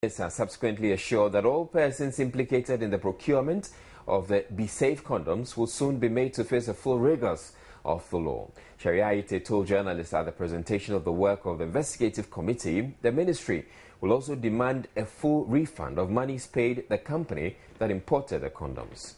Has subsequently assured that all persons implicated in the procurement of the Be Safe condoms will soon be made to face the full rigors of the law. Shariaite told journalists at the presentation of the work of the investigative committee, the ministry will also demand a full refund of monies paid the company that imported the condoms.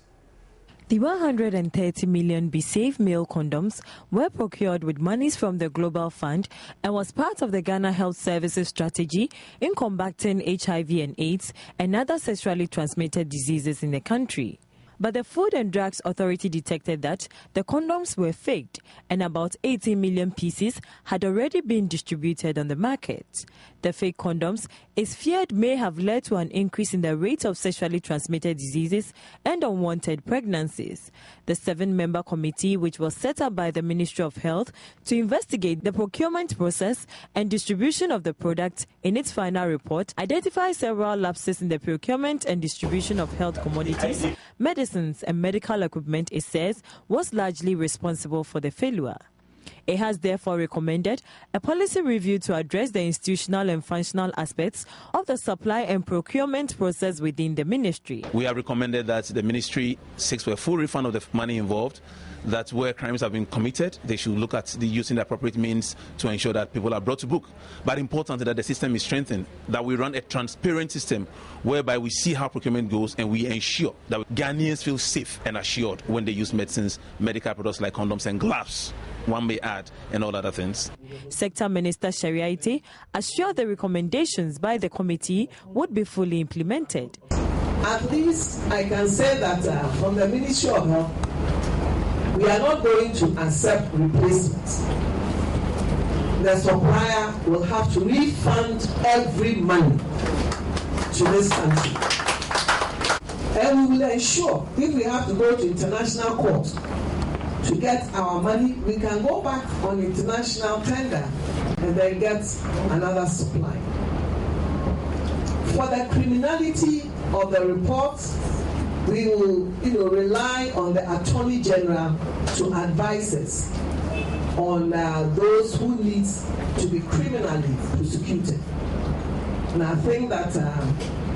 The 130 million Be Safe male condoms were procured with monies from the Global Fund and was part of the Ghana Health Services strategy in combating HIV and AIDS and other sexually transmitted diseases in the country. But the Food and Drugs Authority detected that the condoms were faked and about 80 million pieces had already been distributed on the market. The fake condoms is feared may have led to an increase in the rate of sexually transmitted diseases and unwanted pregnancies. The 7-member committee, which was set up by the Ministry of Health to investigate the procurement process and distribution of the product, in its final report, identified several lapses in the procurement and distribution of health commodities, medicines and medical equipment, it says, was largely responsible for the failure. It has therefore recommended a policy review to address the institutional and functional aspects of the supply and procurement process within the ministry. We have recommended that the ministry seeks for a full refund of the money involved, that where crimes have been committed, they should look at using the appropriate means to ensure that people are brought to book. But importantly, that the system is strengthened, that we run a transparent system whereby we see how procurement goes and we ensure that Ghanaians feel safe and assured when they use medicines, medical products like condoms and gloves, one may add, and all other things. Sector Minister Shariaite assured the recommendations by the committee would be fully implemented. At least I can say that from the Ministry of Health, we are not going to accept replacements. The supplier will have to refund every money to this country. And we will ensure, if we have to go to international court to get our money, we can go back on international tender and then get another supply. For the criminality of the reports, we will, rely on the Attorney General to advise us on those who need to be criminally prosecuted. And I think that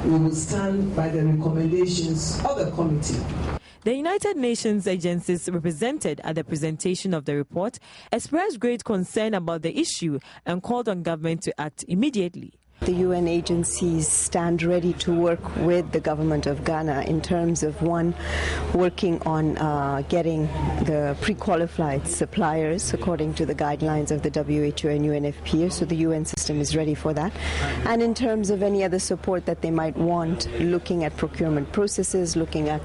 we will stand by the recommendations of the committee. The United Nations agencies represented at the presentation of the report expressed great concern about the issue and called on government to act immediately. The UN agencies stand ready to work with the government of Ghana in terms of, one, working on getting the pre-qualified suppliers according to the guidelines of the WHO and UNFPA, so the UN system is ready for that. And in terms of any other support that they might want, looking at procurement processes, looking at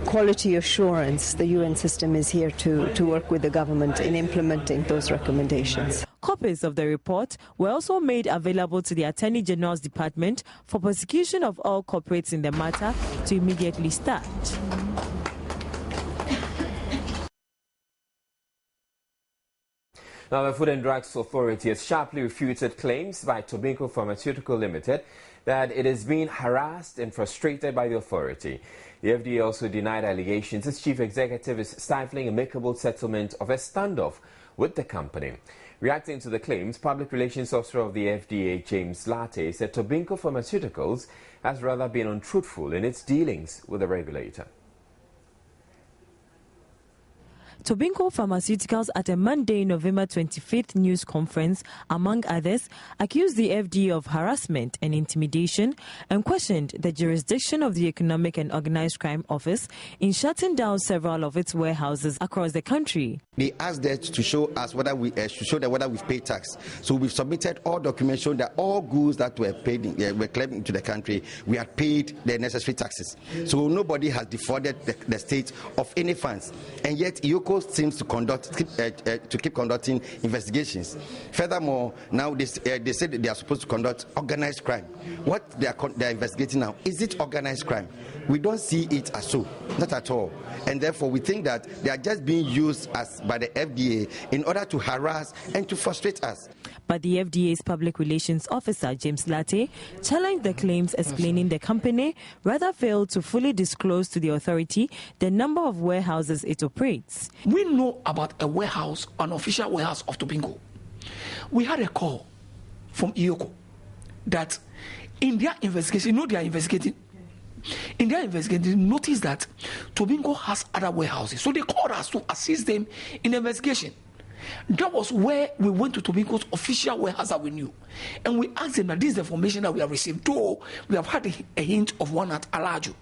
quality assurance, the UN system is here to work with the government in implementing those recommendations. Copies of the report were also made available to the Attorney General's Department for prosecution of all culprits in the matter to immediately start. Now, the Food and Drugs Authority has sharply refuted claims by Tobinco Pharmaceutical Limited that it is being harassed and frustrated by the authority. The FDA also denied allegations its chief executive is stifling amicable settlement of a standoff with the company. Reacting to the claims, Public Relations Officer of the FDA, James Latte, said Tobinco Pharmaceuticals has rather been untruthful in its dealings with the regulator. Tobinco Pharmaceuticals at a Monday, November 25th news conference, among others, accused the FDA of harassment and intimidation and questioned the jurisdiction of the Economic and Organized Crime Office in shutting down several of its warehouses across the country. They asked us to show us whether we whether we've paid tax. So we've submitted all documents showing that all goods that were paid were claimed into the country, we had paid the necessary taxes. So nobody has defrauded the state of any funds, and yet EOCO seems to keep conducting investigations. Furthermore, now they said that they are supposed to conduct organized crime. What they are investigating now, is it organized crime? We don't see it as so, not at all. And therefore, we think that they are just being used by the FDA in order to harass and to frustrate us. But the FDA's Public Relations Officer, James Latte, challenged the claims, explaining the company rather failed to fully disclose to the authority the number of warehouses it operates. We know about a warehouse, an official warehouse of Tobinco. We had a call from EOCO that In their investigation, they are investigating. In their investigation, notice that Tobinco has other warehouses. So they called us to assist them in the investigation. That was where we went to Tobinco's official warehouse that we knew. And we asked them that this is the information that we have received. Though we have had a hint of one at Alaju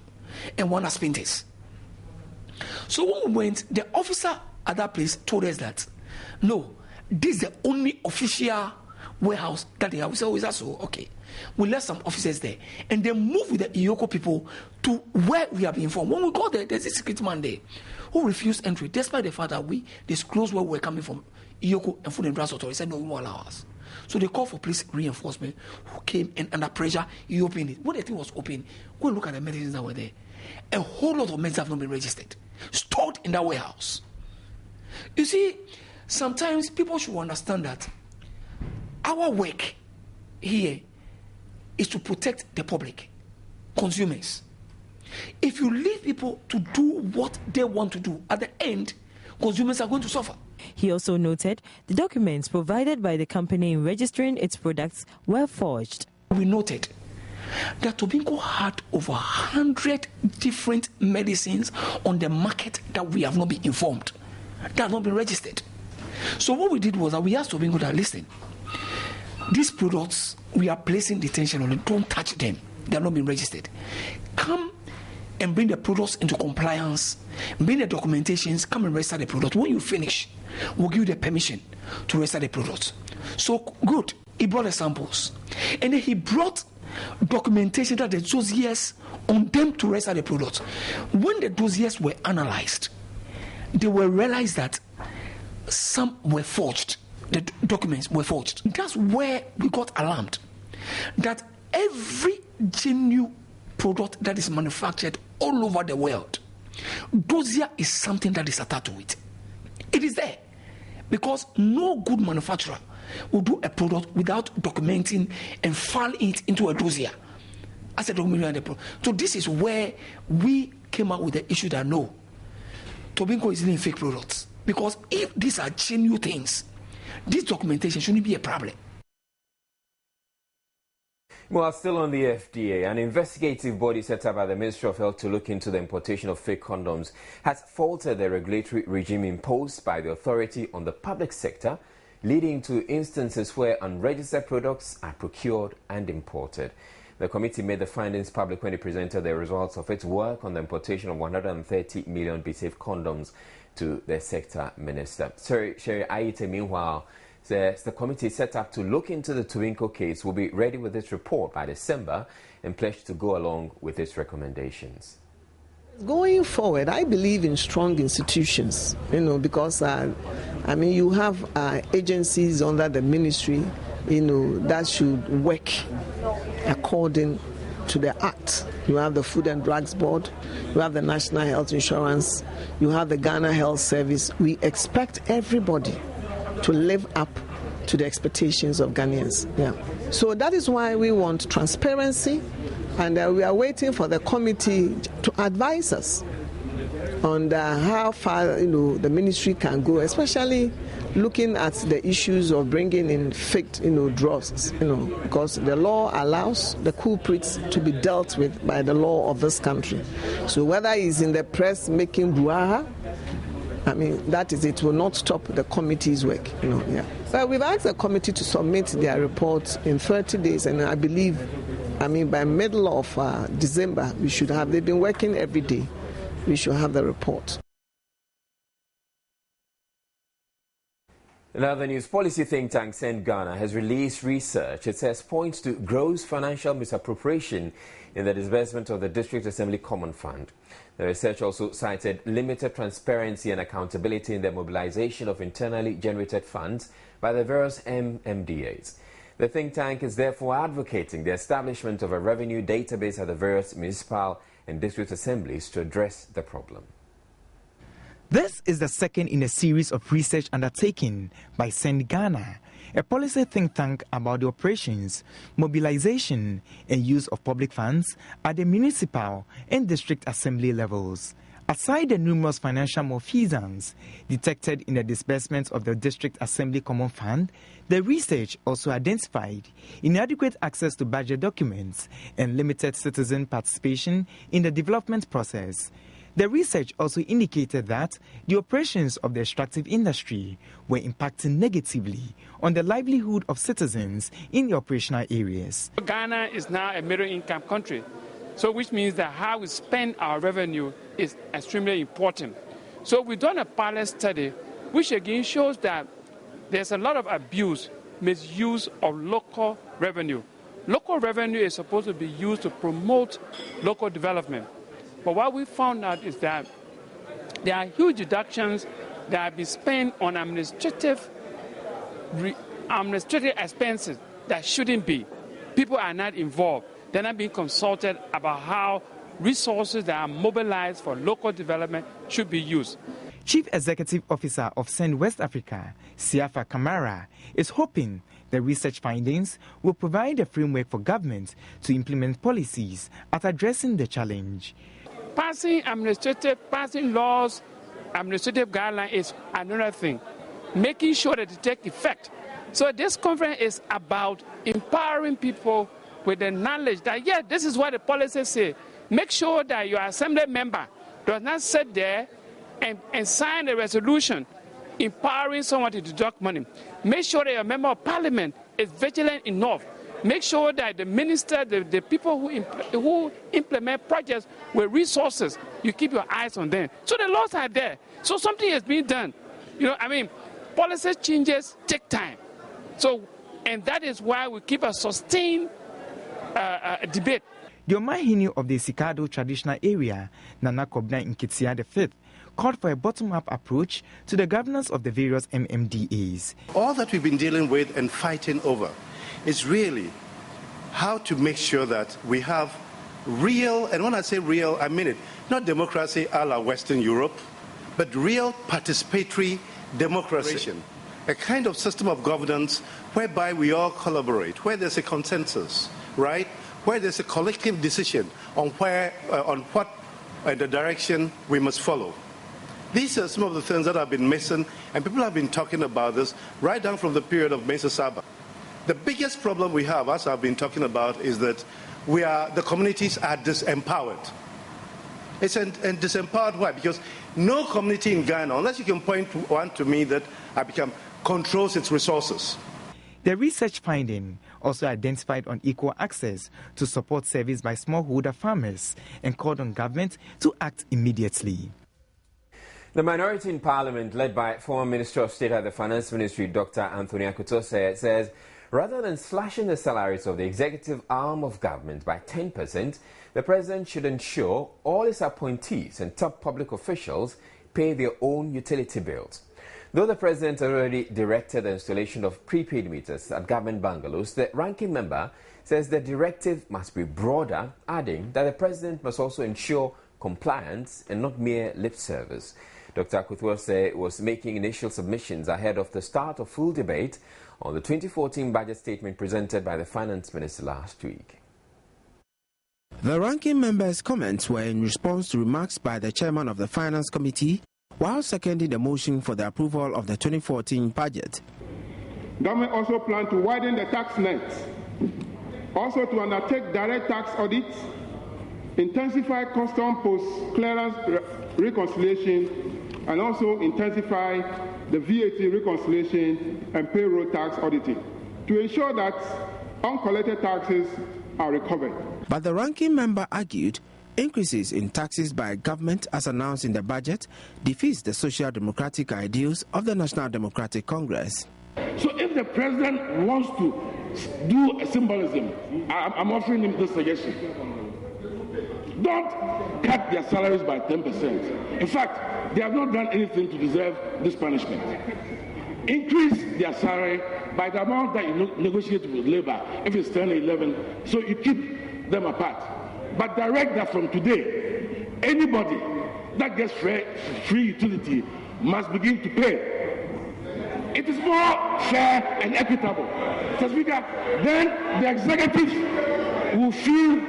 and one at Spintex. So when we went, the officer at that place told us that, no, this is the only official warehouse that they have. We said, oh, is that so? Okay. We left some officers there. And they moved with the Iyoko people to where we have been informed. When we got there, there's a security man there who refused entry, despite the fact that we disclosed where we were coming from. Iyoko and Food and Drugs Authority said, no, we won't allow us. So they called for police reinforcement who came and under pressure, he opened it. When the thing was open, go and look at the medicines that were there. A whole lot of medicines have not been registered, stored in that warehouse. You see, sometimes people should understand that our work here is to protect the public, consumers. If you leave people to do what they want to do, at the end, consumers are going to suffer. He also noted the documents provided by the company in registering its products were forged. We noted that Tobinco had over 100 different medicines on the market that we have not been informed, that have not been registered. So what we did was that we asked Tobinco that, listen, these products, we are placing detention on them. Don't touch them. They have not been registered. Come and bring the products into compliance. Bring the documentations. Come and register the product. When you finish, we'll give you the permission to register the products. So good. He brought the samples. And then he brought documentation that the dossiers on them to register the products. When the dossiers were analyzed, they will realize that some were forged. The documents were forged. That's where we got alarmed. That every genuine product that is manufactured all over the world, dossier is something that is attached to it. It is there. Because no good manufacturer will do a product without documenting and filing it into a dossier as a document. So this is where we came out with the issue that no, Tobinco is selling fake products. Because if these are genuine things, this documentation shouldn't be a problem. Well, still on the FDA, an investigative body set up by the Ministry of Health to look into the importation of fake condoms has faulted the regulatory regime imposed by the authority on the public sector, leading to instances where unregistered products are procured and imported. The committee made the findings public when it presented the results of its work on the importation of 130 million BeSafe condoms to the sector minister. Sherry Aite, meanwhile, says the committee set up to look into the Tobinco case will be ready with its report by December and pledged to go along with its recommendations. Going forward, I believe in strong institutions, because, you have agencies under the ministry, that should work according to the Act. You have the Food and Drugs Board, you have the National Health Insurance, you have the Ghana Health Service. We expect everybody to live up to the expectations of Ghanaians. Yeah. So that is why we want transparency, and we are waiting for the committee to advise us on how far the ministry can go, especially looking at the issues of bringing in fake drugs, because the law allows the culprits to be dealt with by the law of this country. So whether it's in the press making brouhaha, that is, it will not stop the committee's work. Yeah. But we've asked the committee to submit their reports in 30 days, and I believe, by middle of December, we should have. They've been working every day. We should have the report. Now, the news policy think tank Send Ghana has released research it says points to gross financial misappropriation in the disbursement of the District Assembly Common Fund. The research also cited limited transparency and accountability in the mobilization of internally generated funds by the various MMDAs. The think tank is therefore advocating the establishment of a revenue database at the various municipal and district assemblies to address the problem. This is the second in a series of research undertaken by Send Ghana, a policy think tank about the operations, mobilization and use of public funds at the municipal and district assembly levels. Aside the numerous financial malfeasance detected in the disbursement of the District Assembly Common Fund, the research also identified inadequate access to budget documents and limited citizen participation in the development process. The research also indicated that the operations of the extractive industry were impacting negatively on the livelihood of citizens in the operational areas. Ghana is now a middle-income country, so which means that how we spend our revenue is extremely important. So we've done a pilot study which again shows that there's a lot of abuse, misuse of local revenue. Local revenue is supposed to be used to promote local development. But what we found out is that there are huge deductions that have been spent on administrative expenses that shouldn't be. People are not involved. They're not being consulted about how resources that are mobilized for local development should be used. Chief Executive Officer of Send West Africa, Siafa Kamara, is hoping the research findings will provide a framework for government to implement policies at addressing the challenge. Passing laws, administrative guidelines is another thing. Making sure that they take effect. So this conference is about empowering people with the knowledge that, yeah, this is what the policies say. Make sure that your assembly member does not sit there and sign a resolution empowering someone to deduct money. Make sure that your member of parliament is vigilant enough. Make sure that the minister, the people who implement projects with resources, you keep your eyes on them. So the laws are there. So something is being done. Policy changes take time. So, and that is why we keep a sustained debate. The Omahini of the Sikado traditional area, Nana Kobna Nkitsia V, called for a bottom-up approach to the governance of the various MMDAs. All that we've been dealing with and fighting over is really how to make sure that we have real, and when I say real, I mean it, not democracy a la Western Europe, but real participatory democracy. A kind of system of governance whereby we all collaborate, where there's a consensus, right? Where there's a collective decision on what the direction we must follow. These are some of the things that have been missing, and people have been talking about this right down from the period of Mesa Saba. The biggest problem we have, as I've been talking about, is that the communities are disempowered. It's disempowered why? Because no community in Ghana, unless you can point one to me that controls its resources. The research finding also identified unequal access to support service by smallholder farmers and called on government to act immediately. The minority in Parliament, led by former Minister of State at the Finance Ministry, Dr. Anthony Osei, says rather than slashing the salaries of the executive arm of government by 10%, the President should ensure all his appointees and top public officials pay their own utility bills. Though the President already directed the installation of prepaid meters at government bungalows, the ranking member says the directive must be broader, adding that the President must also ensure compliance and not mere lip service. Dr. Osei was making initial submissions ahead of the start of full debate on the 2014 budget statement presented by the Finance Minister last week. The ranking member's comments were in response to remarks by the chairman of the Finance Committee while seconding the motion for the approval of the 2014 budget. Government also plans to widen the tax net, also to undertake direct tax audits, intensify custom post-clearance reconciliation, and also intensify the VAT reconciliation and payroll tax auditing to ensure that uncollected taxes are recovered. But the ranking member argued increases in taxes by government as announced in the budget defeats the social democratic ideals of the National Democratic Congress. So if the president wants to do a symbolism, I'm offering him this suggestion. Don't cut their salaries by 10%. In fact, they have not done anything to deserve this punishment. Increase their salary by the amount that you negotiate with labor, if it's 10 or 11, so you keep them apart. But direct that from today, anybody that gets free utility must begin to pay. It is more fair and equitable. So Speaker, then the executive will feel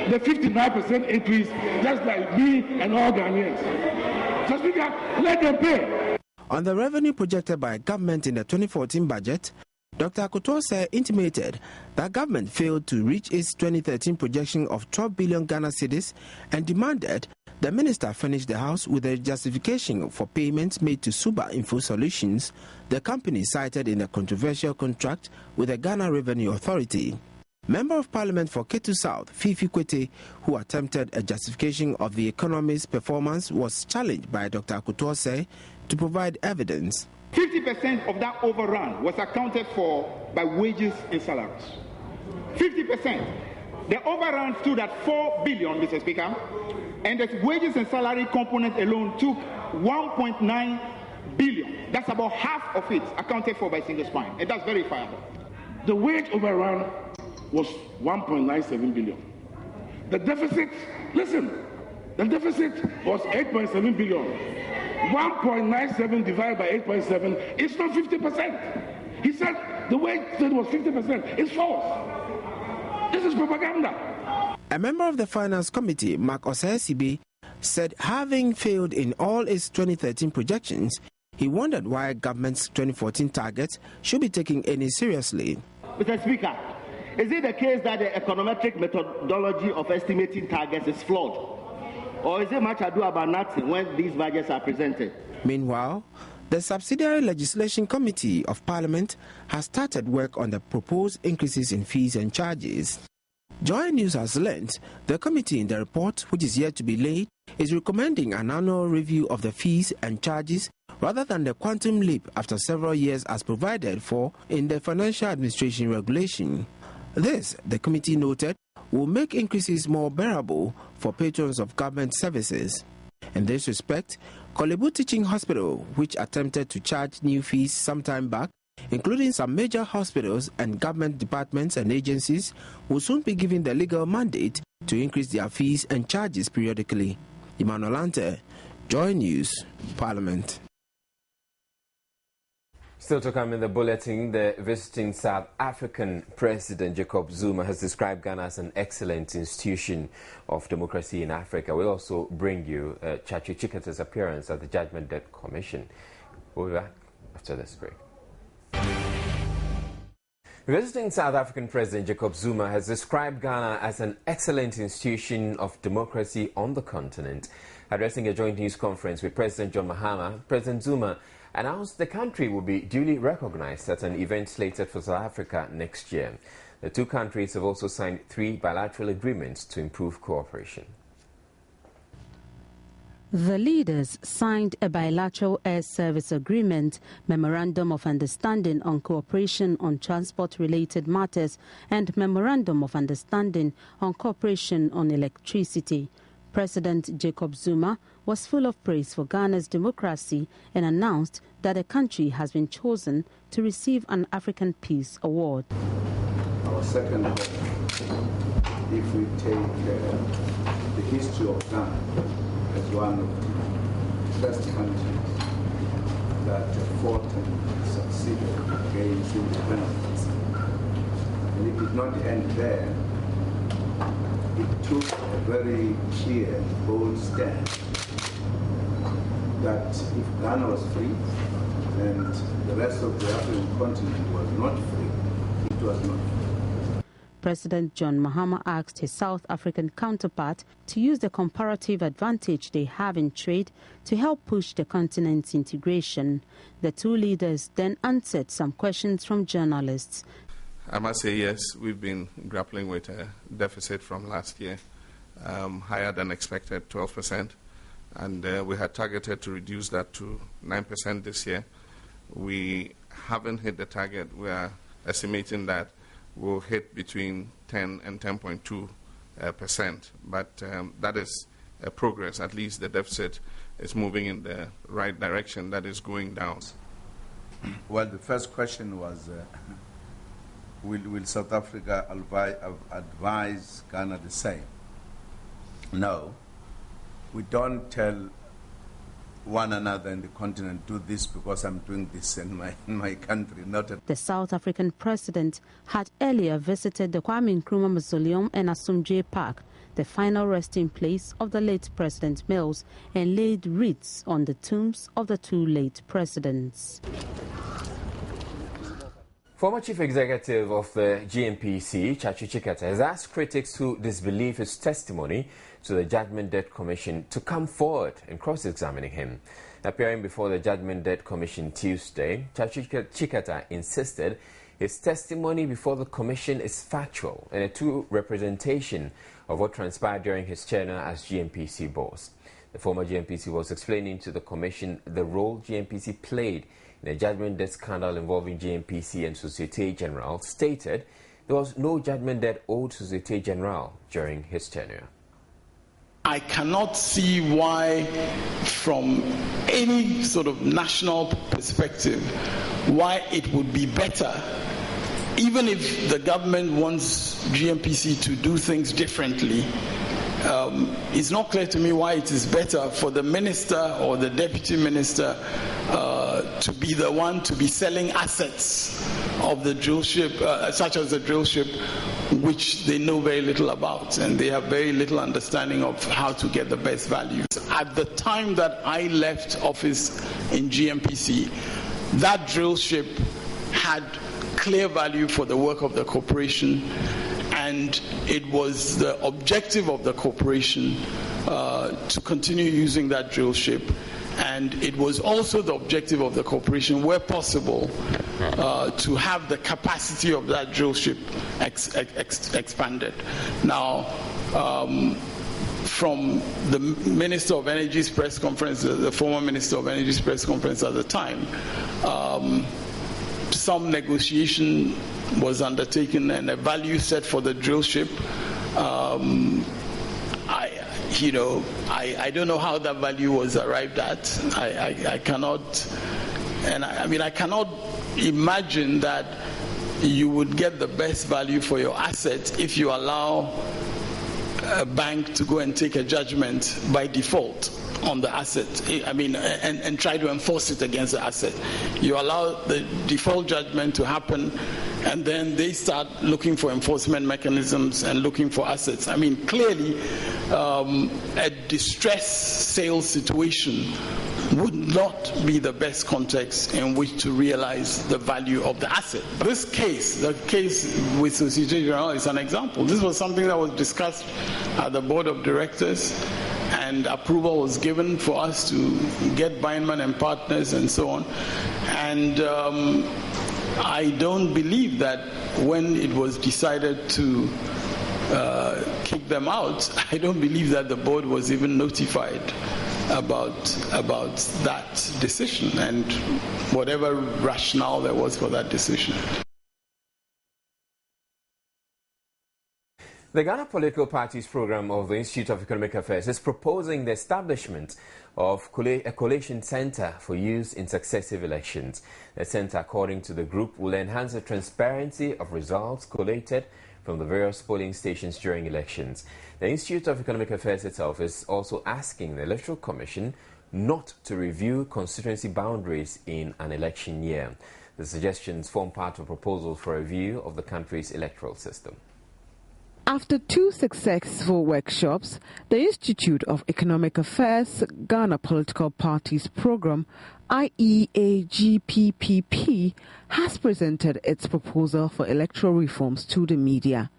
the 59% increase just like me and all Ghanaians. So Speaker, let them pay. On the revenue projected by government in the 2014 budget, Dr. Osei intimated that government failed to reach its 2013 projection of 12 billion Ghana cedis and demanded the minister finish the house with a justification for payments made to Suba Info Solutions, the company cited in a controversial contract with the Ghana Revenue Authority. Member of Parliament for Ketu South, Fifi Kwete, who attempted a justification of the economy's performance, was challenged by Dr. Osei to provide evidence. 50% of that overrun was accounted for by wages and salaries. 50%. The overrun stood at 4 billion, Mr. Speaker, and the wages and salary component alone took 1.9 billion. That's about half of it accounted for by single spine, and that's verifiable. The wage overrun was 1.97 billion. The deficit, listen, the deficit was 8.7 billion. 1.97 divided by 8.7, it's not 50%. He said the wage was 50%. It's false. This is propaganda. A member of the Finance Committee, Mark Osei, said having failed in all its 2013 projections, he wondered why government's 2014 targets should be taken any seriously. Mr. Speaker, is it the case that the econometric methodology of estimating targets is flawed? Or is it much ado about nothing when these budgets are presented? Meanwhile, the Subsidiary Legislation Committee of Parliament has started work on the proposed increases in fees and charges. Joy News has learned the committee in the report, which is yet to be laid, is recommending an annual review of the fees and charges rather than the quantum leap after several years as provided for in the Financial Administration Regulation. This, the committee noted, will make increases more bearable for patrons of government services. In this respect, Kolebu Teaching Hospital, which attempted to charge new fees some time back, including some major hospitals and government departments and agencies, will soon be given the legal mandate to increase their fees and charges periodically. Emmanuel Ante, Joy News, Parliament. Still to come in the bulletin, the visiting South African President Jacob Zuma has described Ghana as an excellent institution of democracy in Africa. We'll also bring you Chachi Chikata's appearance at the Judgment Day Commission. We'll be back after this break. Visiting South African President Jacob Zuma has described Ghana as an excellent institution of democracy on the continent. Addressing a joint news conference with President John Mahama, President Zuma announced the country will be duly recognized at an event slated for South Africa next year. The two countries have also signed 3 bilateral agreements to improve cooperation. The leaders signed a bilateral air service agreement, memorandum of understanding on cooperation on transport-related matters, and memorandum of understanding on cooperation on electricity. President Jacob Zuma was full of praise for Ghana's democracy and announced that the country has been chosen to receive an African Peace Award. Our second, if we take the history of Ghana as one of the first countries that fought and succeeded against independence, and it did not end there. It took a very clear, bold stand that if Ghana was free and the rest of the African continent was not free, it was not free. President John Mahama asked his South African counterpart to use the comparative advantage they have in trade to help push the continent's integration. The two leaders then answered some questions from journalists. I must say, yes, we've been grappling with a deficit from last year, higher than expected, 12%, and we had targeted to reduce that to 9% this year. We haven't hit the target. We are estimating that we'll hit between 10 and 10.2%, but that is a progress. At least the deficit is moving in the right direction, that is going down. Well, the first question was, will South Africa advise Ghana the same? No. We don't tell one another in the continent do this because I'm doing this in my country, not at... The South African president had earlier visited the Kwame Nkrumah Mausoleum and Asumdue Park, the final resting place of the late President Mills, and laid wreaths on the tombs of the two late presidents. Former Chief Executive of the GMPC, Chachi Chikata, has asked critics who disbelieve his testimony to the Judgment Debt Commission to come forward and cross-examining him. Appearing before the Judgment Debt Commission Tuesday, Chachi Chikata insisted his testimony before the commission is factual and a true representation of what transpired during his tenure as GMPC boss. The former GMPC was explaining to the commission the role GMPC played in a judgment debt scandal involving GMPC and Societe Generale, stated there was no judgment debt owed Societe Generale during his tenure. I cannot see why, from any sort of national perspective, why it would be better, even if the government wants GMPC to do things differently. It's not clear to me why it is better for the minister or the deputy minister to be the one to be selling assets of the drill ship, such as the drill ship, which they know very little about, and they have very little understanding of how to get the best value. At the time that I left office in GMPC, that drill ship had clear value for the work of the corporation, and it was the objective of the corporation to continue using that drill ship. And it was also the objective of the corporation, where possible, to have the capacity of that drill ship expanded. Now, from the Minister of Energy's press conference, the former Minister of Energy's press conference at the time, some negotiation was undertaken and a value set for the drill ship. I don't know how that value was arrived at. I cannot, and I cannot imagine that you would get the best value for your asset if you allow a bank to go and take a judgment by default on the asset, and try to enforce it against the asset. You allow the default judgment to happen, and then they start looking for enforcement mechanisms and looking for assets. Clearly, a distressed sales situation would not be the best context in which to realize the value of the asset. This case, the case with Societe Generale, is an example. This was something that was discussed at the board of directors, and approval was given for us to get Bindman and partners and so on. And I don't believe that when it was decided to kick them out, I don't believe that the board was even notified about that decision and whatever rationale there was for that decision. The Ghana Political Parties Program of the Institute of Economic Affairs is proposing the establishment of a collation center for use in successive elections. The center, according to the group, will enhance the transparency of results collated from the various polling stations during elections. The Institute of Economic Affairs itself is also asking the Electoral Commission not to review constituency boundaries in an election year. The suggestions form part of a proposal for a review of the country's electoral system. After 2 successful workshops, the Institute of Economic Affairs Ghana Political Parties Program, IEAGPPP, has presented its proposal for electoral reforms to the media.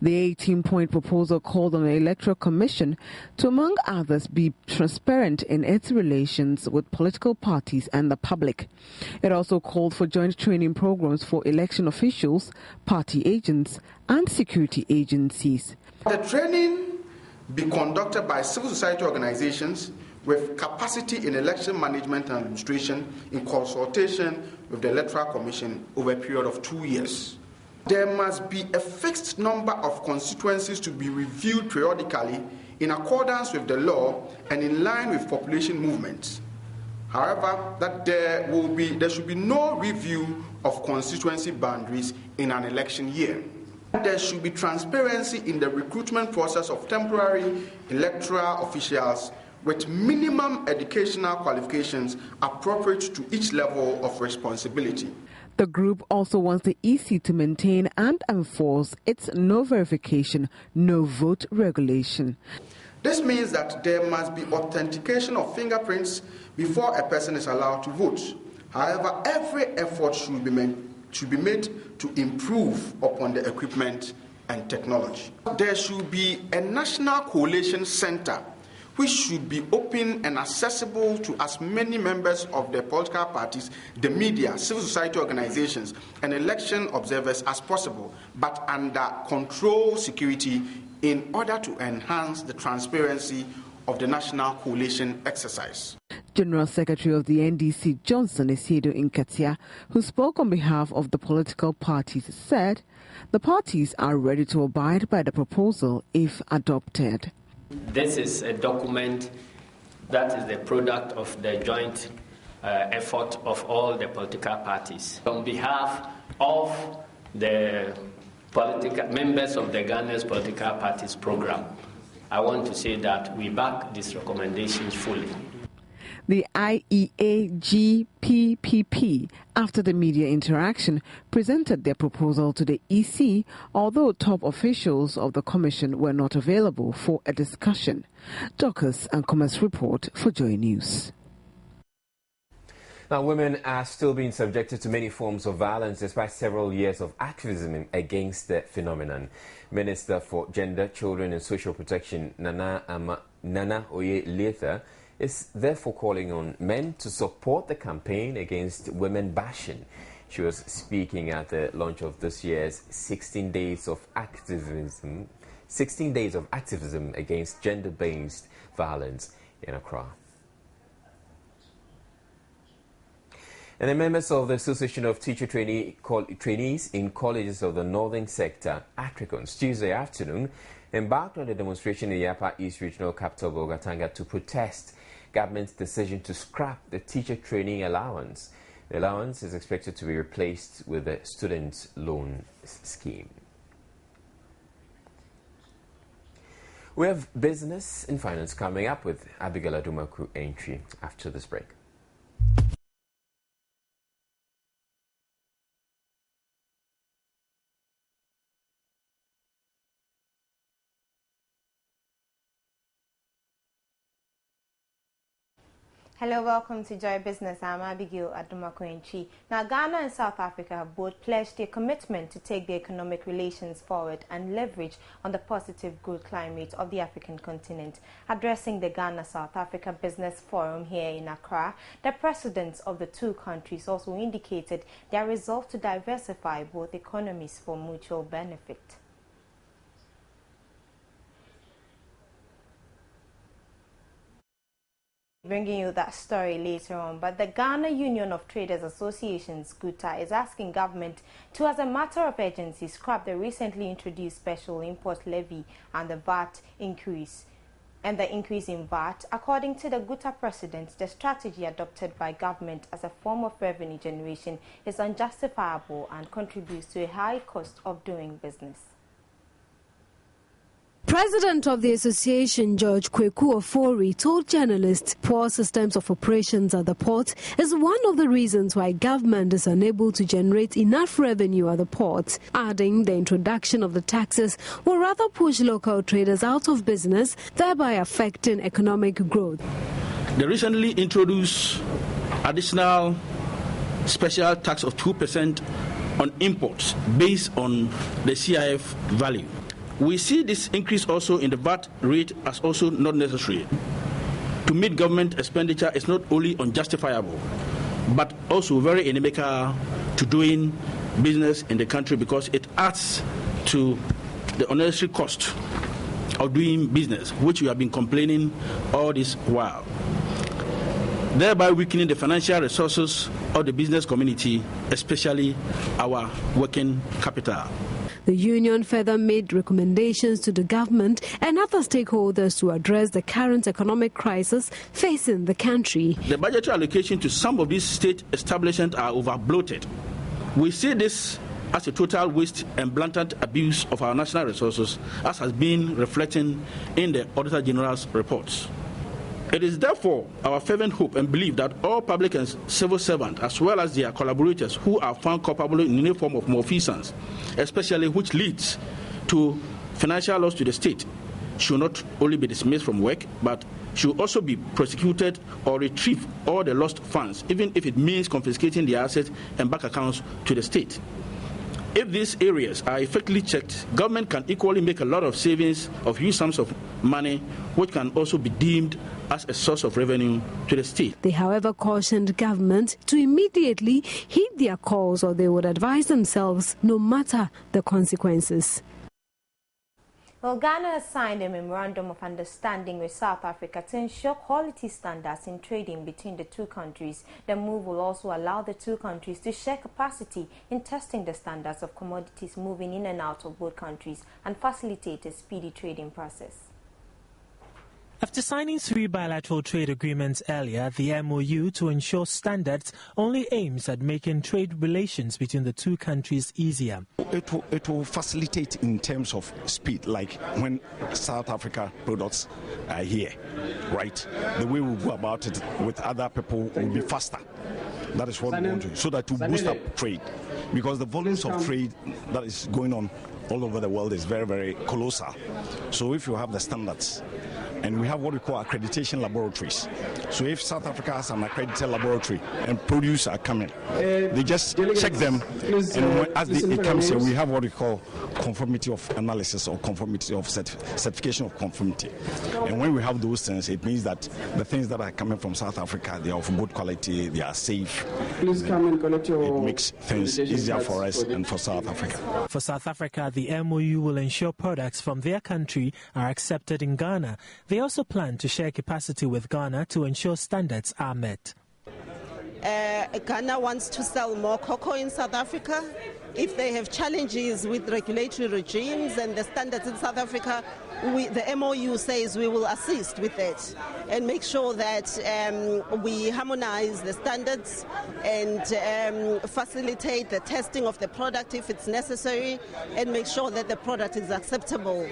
The 18-point proposal called on the Electoral Commission to, among others, be transparent in its relations with political parties and the public. It also called for joint training programs for election officials, party agents, and security agencies. The training be conducted by civil society organizations with capacity in election management and administration in consultation with the Electoral Commission over a period of 2 years. There must be a fixed number of constituencies to be reviewed periodically in accordance with the law and in line with population movements. However, that there should be no review of constituency boundaries in an election year. There should be transparency in the recruitment process of temporary electoral officials with minimum educational qualifications appropriate to each level of responsibility. The group also wants the EC to maintain and enforce its no verification, no vote regulation. This means that there must be authentication of fingerprints before a person is allowed to vote. However, every effort should be made to improve upon the equipment and technology. There should be a national coalition center which should be open and accessible to as many members of the political parties, the media, civil society organizations, and election observers as possible, but under controlled security in order to enhance the transparency of the national coalition exercise. General Secretary of the NDC, Johnson Esiedo Nkatia, who spoke on behalf of the political parties, said the parties are ready to abide by the proposal if adopted. This is a document that is the product of the joint effort of all the political parties. On behalf of the members of the Ghana's political parties program, I want to say that we back these recommendations fully. The IEA GPPP, after the media interaction, presented their proposal to the EC, although top officials of the Commission were not available for a discussion. Dorcas and Commerce report for Joy News. Now, women are still being subjected to many forms of violence despite several years of activism against the phenomenon. Minister for Gender, Children and Social Protection, Nana Oye Letha, is therefore calling on men to support the campaign against women bashing. She was speaking at the launch of this year's 16 days of activism against gender-based violence in Accra. And the members of the Association of Teacher Trainees in Colleges of the Northern Sector, ACRICONS, Tuesday afternoon embarked on a demonstration in the Appiah East Regional Capital, Bolgatanga, to protest government's decision to scrap the teacher training allowance. The allowance is expected to be replaced with a student loan scheme. We have business and finance coming up with Abigail Adumaku entry after this break. Hello, welcome to Joy Business. I'm Abigail Adumaku. Now, Ghana and South Africa have both pledged their commitment to take their economic relations forward and leverage on the positive growth climate of the African continent. Addressing the Ghana-South Africa Business Forum here in Accra, the presidents of the two countries also indicated their resolve to diversify both economies for mutual benefit. Bringing you that story later on, but the Ghana Union of Traders Associations, GUTA, is asking government to, as a matter of urgency, scrap the recently introduced special import levy and the VAT increase. And the increase in VAT, according to the GUTA president, the strategy adopted by government as a form of revenue generation is unjustifiable and contributes to a high cost of doing business. President of the association, George Kweku Ofori, told journalists poor systems of operations at the port is one of the reasons why government is unable to generate enough revenue at the port, adding the introduction of the taxes will rather push local traders out of business, thereby affecting economic growth. The recently introduced additional special tax of 2% on imports based on the CIF value. We see this increase also in the VAT rate as also not necessary. To meet government expenditure is not only unjustifiable, but also very inimical to doing business in the country because it adds to the unnecessary cost of doing business, which we have been complaining all this while, thereby weakening the financial resources of the business community, especially our working capital. The union further made recommendations to the government and other stakeholders to address the current economic crisis facing the country. The budgetary allocation to some of these state establishments are over-bloated. We see this as a total waste and blatant abuse of our national resources, as has been reflecting in the Auditor General's reports. It is therefore our fervent hope and belief that all public and civil servants, as well as their collaborators who are found culpable in any form of malfeasance, especially which leads to financial loss to the state, should not only be dismissed from work, but should also be prosecuted or retrieve all the lost funds, even if it means confiscating their assets and bank accounts to the state. If these areas are effectively checked, government can equally make a lot of savings of huge sums of money, which can also be deemed as a source of revenue to the state. They, however, cautioned government to immediately heed their calls, or they would advise themselves no matter the consequences. Well, Ghana has signed a memorandum of understanding with South Africa to ensure quality standards in trading between the two countries. The move will also allow the two countries to share capacity in testing the standards of commodities moving in and out of both countries and facilitate a speedy trading process. After signing 3 bilateral trade agreements earlier, the MOU to ensure standards only aims at making trade relations between the two countries easier. It will facilitate in terms of speed, like when South Africa products are here, right? The way we go about it with other people will be faster. That is what we want to, so that to boost up trade, because the volumes of trade that is going on all over the world is very, very colossal. So if you have the standards, and we have what we call accreditation laboratories. So if South Africa has an accredited laboratory and produce are coming, they just check them, and as it comes here, we have what we call conformity of analysis or conformity of certification of conformity. And when we have those things, it means that the things that are coming from South Africa, they are of good quality, they are safe. Please come and collect your... It makes things easier for us and for South Africa. For South Africa, the MOU will ensure products from their country are accepted in Ghana. They also plan to share capacity with Ghana to ensure standards are met. Ghana wants to sell more cocoa in South Africa. If they have challenges with regulatory regimes and the standards in South Africa, the MOU says we will assist with that and make sure that we harmonize the standards and facilitate the testing of the product if it's necessary, and make sure that the product is acceptable.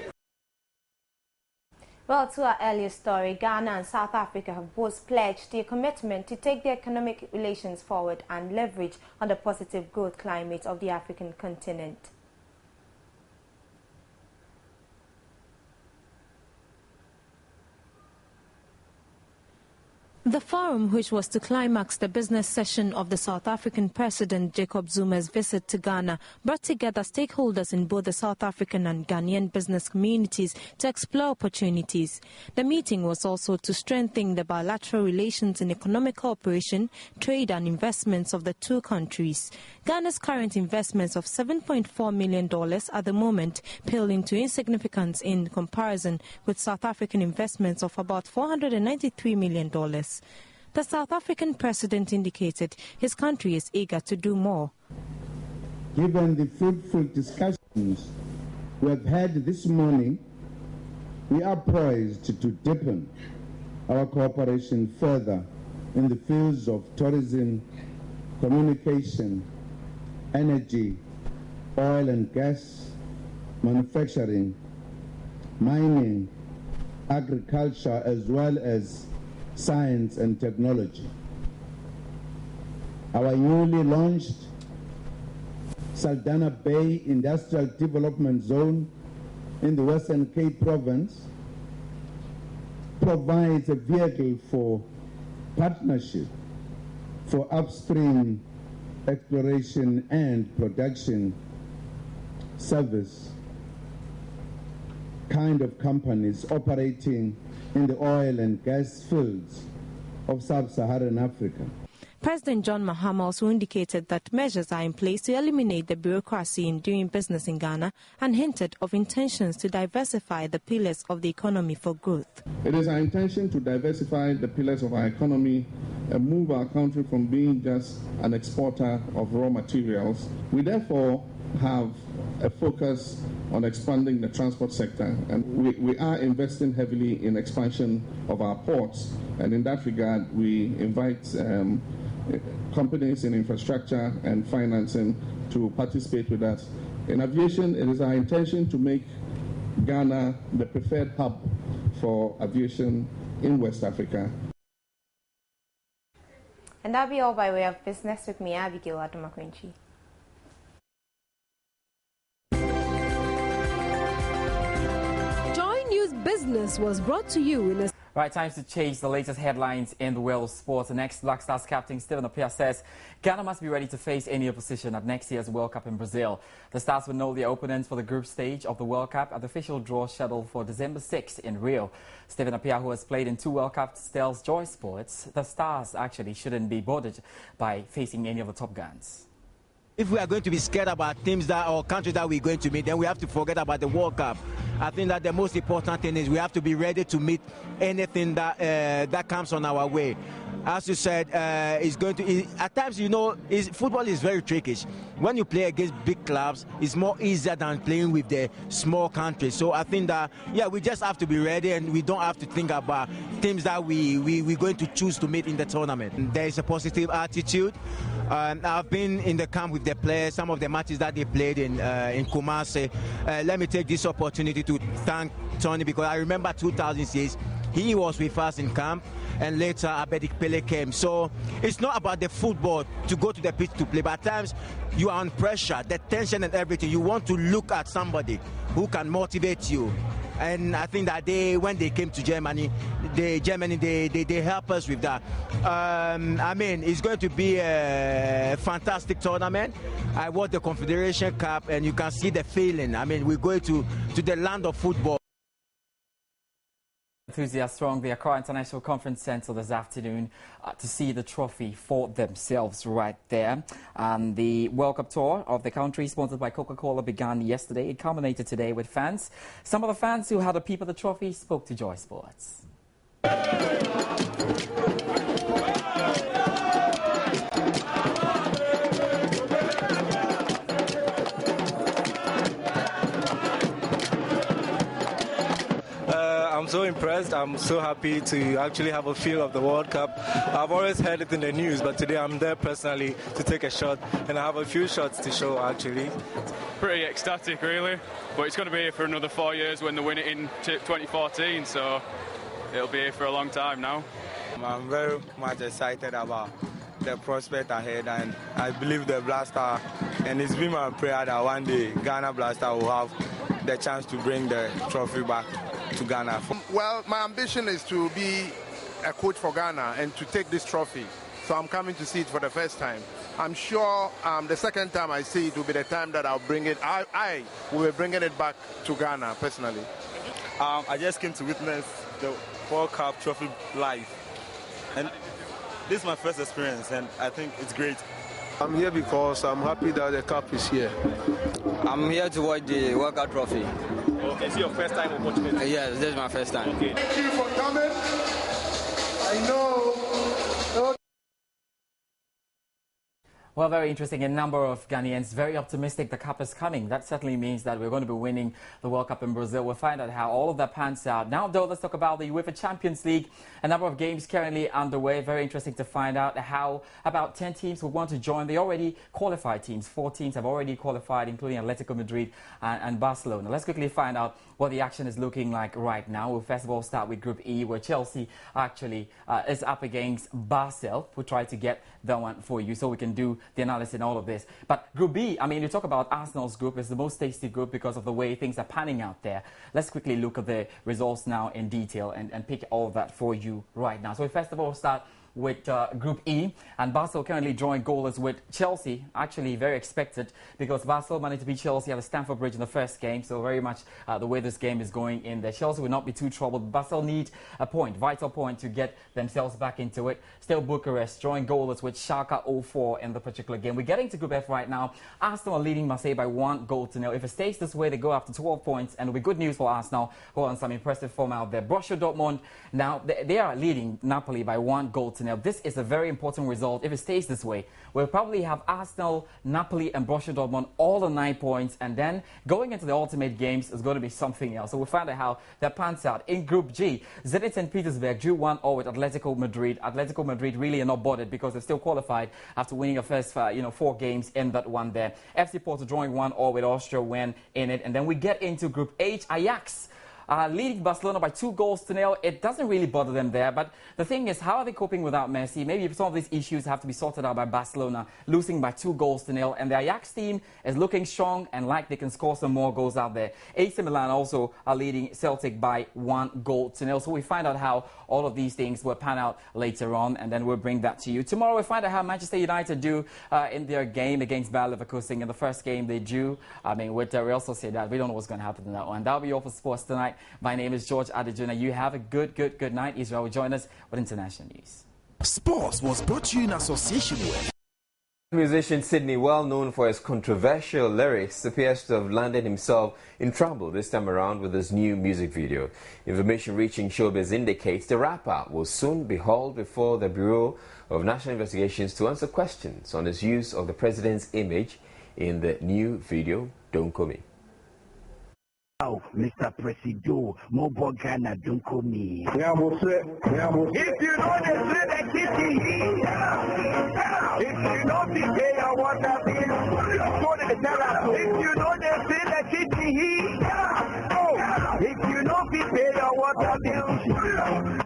Well, to our earlier story, Ghana and South Africa have both pledged their commitment to take their economic relations forward and leverage on the positive growth climate of the African continent. The forum, which was to climax the business session of the South African President Jacob Zuma's visit to Ghana, brought together stakeholders in both the South African and Ghanaian business communities to explore opportunities. The meeting was also to strengthen the bilateral relations in economic cooperation, trade and investments of the two countries. Ghana's current investments of $7.4 million at the moment pale into insignificance in comparison with South African investments of about $493 million. The South African president indicated his country is eager to do more. Given the fruitful discussions we have had this morning, we are poised to deepen our cooperation further in the fields of tourism, communication, energy, oil and gas, manufacturing, mining, agriculture, as well as science and technology. Our newly launched Saldanha Bay Industrial Development Zone in the Western Cape Province provides a vehicle for partnership for upstream exploration and production service kind of companies operating in the oil and gas fields of sub-Saharan Africa. President John Mahama also indicated that measures are in place to eliminate the bureaucracy in doing business in Ghana and hinted of intentions to diversify the pillars of the economy for growth. It is our intention to diversify the pillars of our economy and move our country from being just an exporter of raw materials. We therefore have a focus on expanding the transport sector, and we are investing heavily in expansion of our ports, and in that regard we invite companies in infrastructure and financing to participate with us. In aviation, it is our intention to make Ghana the preferred hub for aviation in West Africa. And that'll be all by way of business with me, Abigail Adumakwinchi. Joy News Business was brought to you in a... Right, time to chase the latest headlines in the world of sports. The next Black Stars captain Stephen Appiah says Ghana must be ready to face any opposition at next year's World Cup in Brazil. The Stars will know their opponents for the group stage of the World Cup at the official draw scheduled for December 6 in Rio. Stephen Appiah, who has played in 2 World Cups, tells Joy Sports the Stars actually shouldn't be bothered by facing any of the top guns. If we are going to be scared about teams that or countries that we're going to meet, then we have to forget about the World Cup. I think that the most important thing is we have to be ready to meet anything that that comes on our way. As you said, it's going to at times, you know, football is very tricky. When you play against big clubs, it's more easier than playing with the small countries. So I think that we just have to be ready, and we don't have to think about teams that we're going to choose to meet in the tournament. There is a positive attitude. I've been in the camp with the players, some of the matches that they played in Kumasi. Let me take this opportunity to thank Tony, because I remember 2006, he was with us in camp, and later Abedik Pele came. So it's not about the football to go to the pitch to play, but at times you are on pressure, the tension and everything. You want to look at somebody who can motivate you. And I think that when they came to Germany, they help us with that. I mean, it's going to be a fantastic tournament. I watched the Confederation Cup, and you can see the feeling. I mean, we're going to the land of football. Enthusiasts thronged the Accra International Conference Centre this afternoon to see the trophy for themselves right there. The World Cup tour of the country, sponsored by Coca-Cola, began yesterday. It culminated today with fans. Some of the fans who had a peep at the trophy spoke to Joy Sports. I'm so impressed. I'm so happy to actually have a feel of the World Cup. I've always heard it in the news, but today I'm there personally to take a shot, and I have a few shots to show actually. Pretty ecstatic really, but it's going to be here for another 4 years when they win it in 2014, so it'll be here for a long time now. I'm very much excited about the prospect ahead, and I believe the Blaster, and it's been my prayer that one day Ghana Blaster will have the chance to bring the trophy back to Ghana. Well, my ambition is to be a coach for Ghana and to take this trophy. So I'm coming to see it for the first time. I'm sure the second time I see it will be the time that I'll bring it. I will be bringing it back to Ghana personally. I just came to witness the World Cup trophy live, and this is my first experience, and I think it's great. I'm here because I'm happy that the cup is here. I'm here to watch the World Cup trophy. Okay, so your first time watching it? Yes, this is my first time. Okay. Thank you for coming. I know. Well, very interesting. A number of Ghanaians very optimistic the Cup is coming. That certainly means that we're going to be winning the World Cup in Brazil. We'll find out how all of that pans out. Now, though, let's talk about the UEFA Champions League. A number of games currently underway. Very interesting to find out how about 10 teams will want to join the already qualified teams. 4 teams have already qualified, including Atletico Madrid and Barcelona. Let's quickly find out what the action is looking like right now. We'll first of all start with Group E, where Chelsea actually is up against Basel. We'll try to get that one for you so we can do the analysis in all of this. But Group B, I mean, you talk about Arsenal's group, it's the most tasty group because of the way things are panning out there. Let's quickly look at the results now in detail and pick all of that for you right now. So we first of all start with Group E, and Basel currently drawing goalless with Chelsea. Actually very expected because Basel managed to beat Chelsea at the Stamford Bridge in the first game, so very much the way this game is going in there. Chelsea will not be too troubled. Basel need a point, vital point, to get themselves back into it. Still Bucharest drawing goalless with Schalke 04 in the particular game. We're getting to Group F right now. Arsenal are leading Marseille by 1-0. If it stays this way, they go after 12 points, and it'll be good news for Arsenal, who are on some impressive form out there. Borussia Dortmund, now they are leading Napoli by 1-0. Now, this is a very important result. If it stays this way, we'll probably have Arsenal, Napoli and Borussia Dortmund all on 9 points, and then going into the ultimate games is going to be something else. So we'll find out how that pans out. In Group G, Zenit St. Petersburg drew 1-0 with Atletico Madrid. Atletico Madrid really are not bothered because they're still qualified after winning the first 4 games in that one there. FC Porto drawing 1-0 with Austria win in it. And then we get into Group H, Ajax leading Barcelona by 2-0. It doesn't really bother them there, but the thing is, how are they coping without Messi? Maybe some of these issues have to be sorted out by Barcelona, losing by 2-0, and the Ajax team is looking strong and like they can score some more goals out there. AC Milan also are leading Celtic by 1-0. So we find out how all of these things will pan out later on, and then we'll bring that to you. Tomorrow we'll find out how Manchester United do in their game against Bayer Leverkusen. In the first game they drew, with Real Sociedad. We don't know what's going to happen in that one. That'll be all for sports tonight. My name is George Adejuna. You have a good night. Israel will join us with international news. Sports was brought to you in association with musician Sydney, well known for his controversial lyrics, appears to have landed himself in trouble this time around with his new music video. Information reaching Showbiz indicates the rapper will soon be hauled before the Bureau of National Investigations to answer questions on his use of the president's image in the new video, Don't Call Me. Mr. Presido, Mobile Ghana, don't call me. If you know the kitty, if you know the day I want to be, go to the terrace. If you know the kitty, if you know the day I want to be.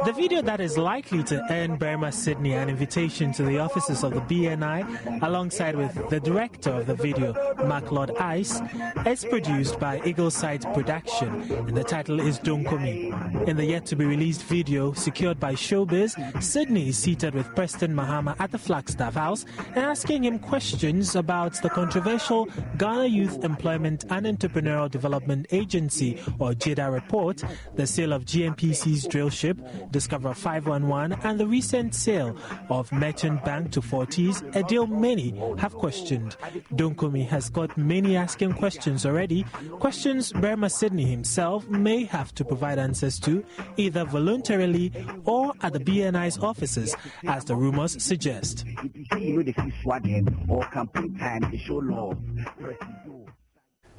The video that is likely to earn Barima Sydney an invitation to the offices of the BNI, alongside with the director of the video, Mark Lord Ice, is produced by Eagle Sight Production, and the title is Don't Call Me. In the yet-to-be-released video, secured by Showbiz, Sydney is seated with Preston Mahama at the Flagstaff House and asking him questions about the controversial Ghana Youth Employment and Entrepreneurial Development Agency, or JIDA report, the sale of GMPC's drill ship, Discover 511, and the recent sale of Merchant Bank to Forties, a deal many have questioned. Don't Call Me has got many asking questions already, questions Barima Sydney himself may have to provide answers to, either voluntarily or at the BNI's offices, as the rumors suggest.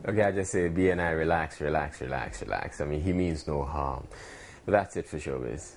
Okay, I just say BNI, relax. I mean, he means no harm. But that's it for Showbiz.